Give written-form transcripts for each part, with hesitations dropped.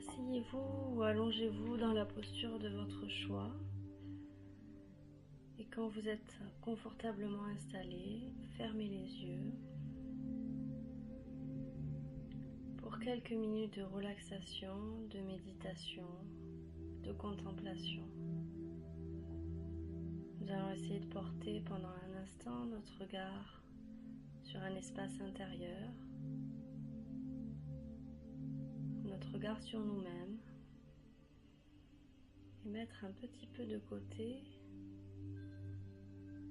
Asseyez-vous ou allongez-vous dans la posture de votre choix. Et quand vous êtes confortablement installé, fermez les yeux pour quelques minutes de relaxation, de méditation, de contemplation. Nous allons essayer de porter pendant un instant notre regard sur un espace intérieur, notre regard sur nous-mêmes, et mettre un petit peu de côté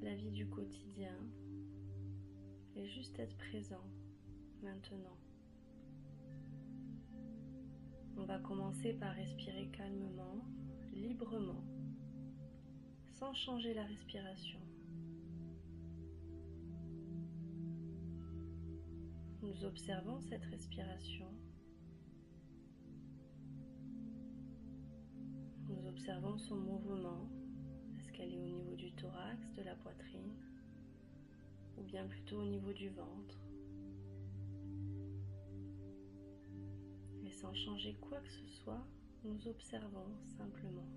la vie du quotidien et juste être présent maintenant. On va commencer par respirer calmement, librement, sans changer la respiration. Nous observons cette respiration. Nous observons son mouvement. Est-ce qu'elle est au niveau du thorax, de la poitrine, ou bien plutôt au niveau du ventre? Et sans changer quoi que ce soit, nous observons simplement.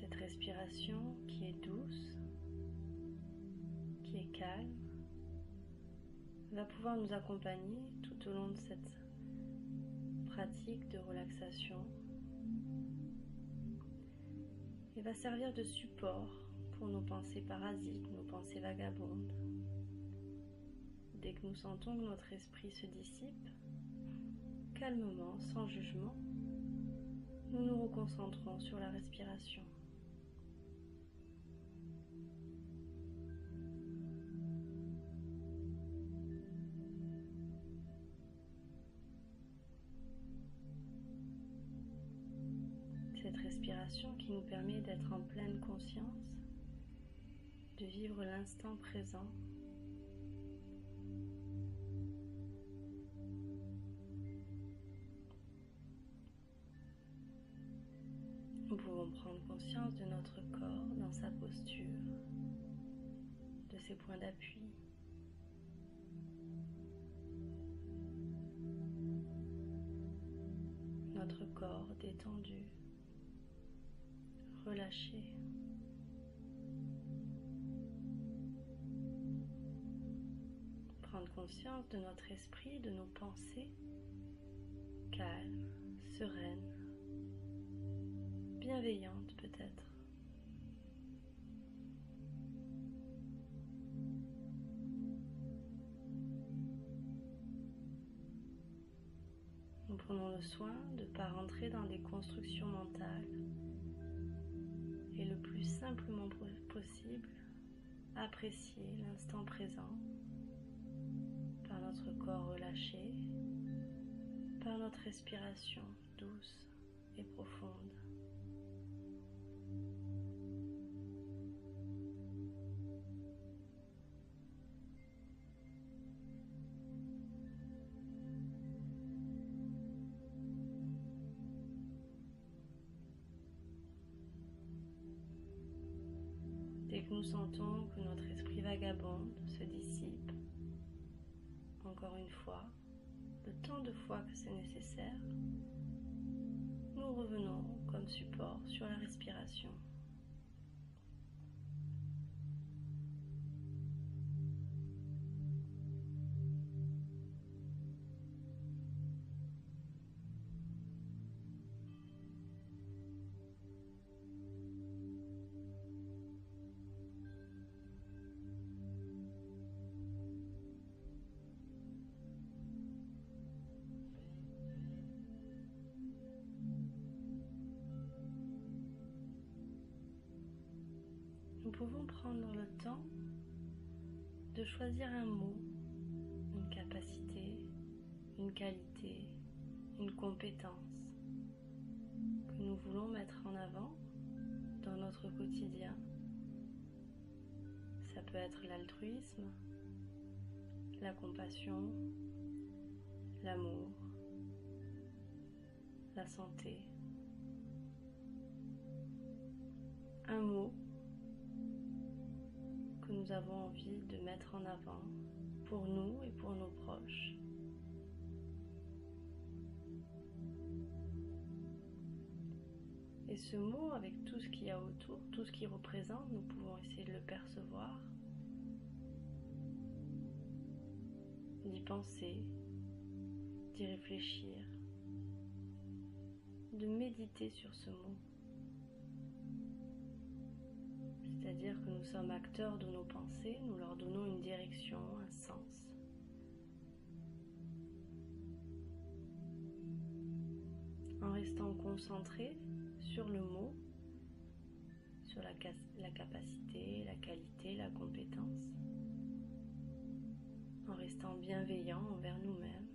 Cette respiration qui est douce, qui est calme, va pouvoir nous accompagner tout au long de cette pratique de relaxation et va servir de support pour nos pensées parasites, nos pensées vagabondes. Dès que nous sentons que notre esprit se dissipe, calmement, sans jugement, nous nous reconcentrons sur la respiration. Cette respiration qui nous permet d'être en pleine conscience, de vivre l'instant présent. Nous pouvons prendre conscience de notre corps dans sa posture, de ses points d'appui. Notre corps détendu, relâché. Prendre conscience de notre esprit, de nos pensées, calmes, sereines, bienveillantes peut-être. Nous prenons le soin de ne pas rentrer dans des constructions mentales et le plus simplement possible, apprécier l'instant présent par notre corps relâché, par notre respiration douce et profonde. Dès que nous sentons que notre esprit vagabonde se dissipe, encore une fois, le temps de fois que c'est nécessaire, nous revenons comme support sur la respiration. Nous pouvons prendre le temps de choisir un mot, une capacité, une qualité, une compétence que nous voulons mettre en avant dans notre quotidien. Ça peut être l'altruisme, la compassion, l'amour, la santé. Un mot que nous nous avons envie de mettre en avant pour nous et pour nos proches. Et ce mot, avec tout ce qu'il y a autour, tout ce qu'il représente, nous pouvons essayer de le percevoir, d'y penser, d'y réfléchir, de méditer sur ce mot. C'est-à-dire que nous sommes acteurs de nos pensées, nous leur donnons une direction, un sens. En restant concentré sur le mot, sur la capacité, la qualité, la compétence, en restant bienveillant envers nous-mêmes.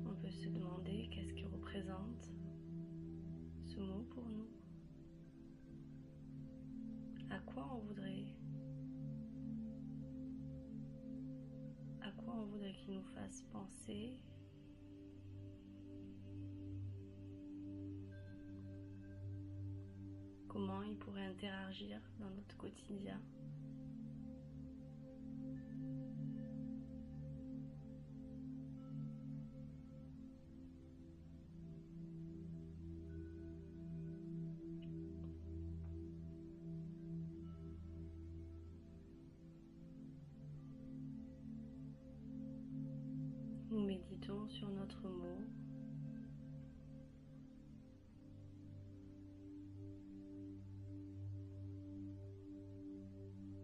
On peut se demander qu'est-ce qui représente ce mot pour nous. À quoi on voudrait qu'il nous fasse penser. Comment il pourrait interagir dans notre quotidien. Nous méditons sur notre mot.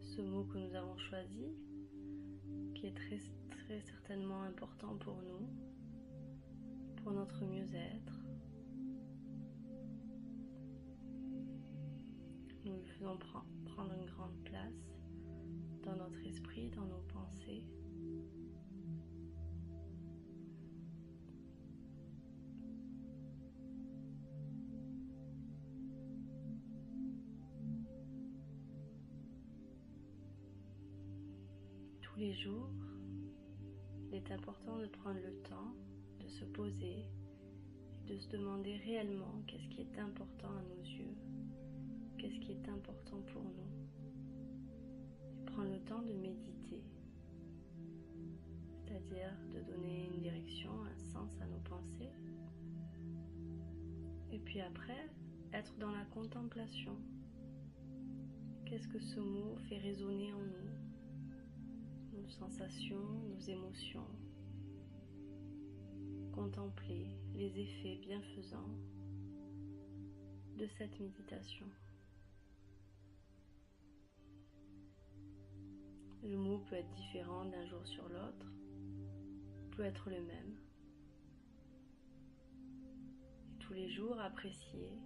Ce mot que nous avons choisi, qui est très certainement important pour nous, pour notre mieux-être. Nous lui faisons prendre une grande place dans notre esprit, dans nos pensées. Tous les jours, il est important de prendre le temps de se poser et de se demander réellement qu'est-ce qui est important à nos yeux, qu'est-ce qui est important pour nous. Et prendre le temps de méditer, c'est-à-dire de donner une direction, un sens à nos pensées. Et puis après, être dans la contemplation. Qu'est-ce que ce mot fait résonner en nous? Nos sensations, nos émotions. Contempler les effets bienfaisants de cette méditation. Le mot peut être différent d'un jour sur l'autre, peut être le même. Et tous les jours, apprécier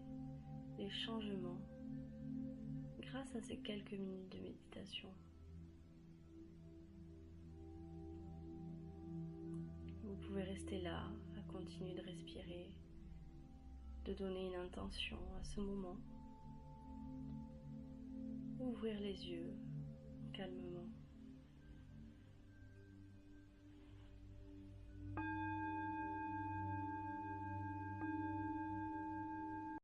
les changements grâce à ces quelques minutes de méditation. Vous pouvez rester là, à continuer de respirer, de donner une intention à ce moment. Ouvrir les yeux calmement.